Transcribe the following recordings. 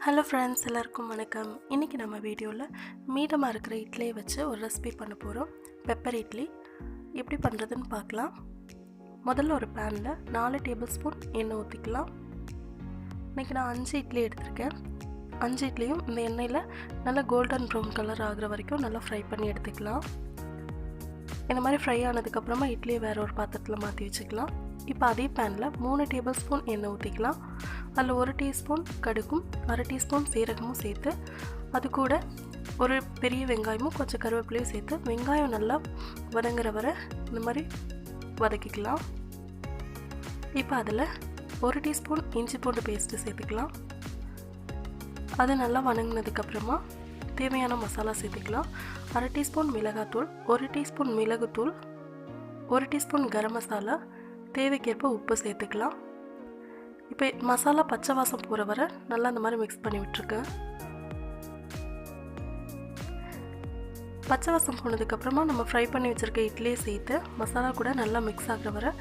Hello friends, எல்லாருக்கும் வணக்கம். இன்றைக்கி நம்ம வீடியோவில் மீதமாக இருக்கிற இட்லியை வச்சு ஒரு ரெசிபி பண்ண போகிறோம். பெப்பர் இட்லி எப்படி பண்ணுறதுன்னு பார்க்கலாம். முதல்ல ஒரு பேனில் 4 டேபிள் ஸ்பூன் எண்ணெய் ஊற்றிக்கலாம். இன்றைக்கி நான் 5 இட்லி எடுத்திருக்கேன். 5 இட்லியும் இந்த எண்ணெயில் நல்லா கோல்டன் ப்ரௌன் கலர் ஆகிற வரைக்கும் நல்லா ஃப்ரை பண்ணி எடுத்துக்கலாம். இந்த மாதிரி ஃப்ரை ஆனதுக்கப்புறமா இட்லியை வேறு ஒரு பாத்திரத்தில் மாற்றி வச்சுக்கலாம். இப்போ அதே பேனில் 3 டேபிள் ஸ்பூன் எண்ணெய் ஊற்றிக்கலாம். அதில் 1 டீஸ்பூன் கடுகும் 1/2 டீஸ்பூன் சீரகமும் சேர்த்து, அது கூட ஒரு பெரிய வெங்காயமும் கொஞ்சம் கருவேப்பிலையும் சேர்த்து வெங்காயம் நல்லா வதங்குற வரை இந்த மாதிரி வதக்கிக்கலாம். இப்போ அதில் 1 டீஸ்பூன் இஞ்சி பூண்டு பேஸ்ட்டு சேர்த்துக்கலாம். அது நல்லா வதங்கினதுக்கப்புறமா தேவையான மசாலா சேர்த்துக்கலாம். 1/2 டீஸ்பூன் மிளகாத்தூள், 1 டீஸ்பூன் மிளகுத்தூள், 1 டீஸ்பூன் கரம் மசாலா, தேவைக்கேற்ப உப்பு சேர்த்துக்கலாம். இப்போ மசாலா பச்சை வாசம் போகிற வரை நல்லா அந்த மாதிரி மிக்ஸ் பண்ணி விட்டுருக்கேன். பச்சை வாசம் போனதுக்கப்புறமா நம்ம ஃப்ரை பண்ணி வச்சுருக்க இட்லியை சேர்த்து மசாலா கூட நல்லா மிக்ஸ் ஆகிற வரை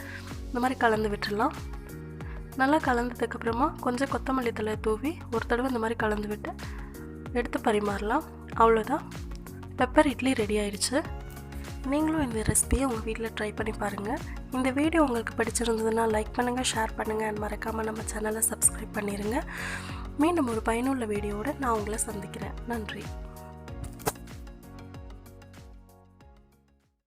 இந்த மாதிரி கலந்து விட்டுடலாம். நல்லா கலந்ததுக்கப்புறமா கொஞ்சம் கொத்தமல்லி தழை தூவி ஒரு தடவை இந்த மாதிரி கலந்து விட்டு எடுத்து பரிமாறலாம். அவ்வளோதான், பெப்பர் இட்லி ரெடி ஆயிடுச்சு. நீங்களும் இந்த ரெசிபியை உங்கள் வீட்டில் ட்ரை பண்ணி பாருங்கள். இந்த வீடியோ உங்களுக்கு பிடிச்சிருந்ததுன்னா லைக் பண்ணுங்கள், ஷேர் பண்ணுங்கள் அண்ட் மறக்காமல் நம்ம சேனலை சப்ஸ்கிரைப் பண்ணிடுங்க. மீண்டும் ஒரு பயனுள்ள வீடியோவோடு நான் உங்களை சந்திக்கிறேன். நன்றி.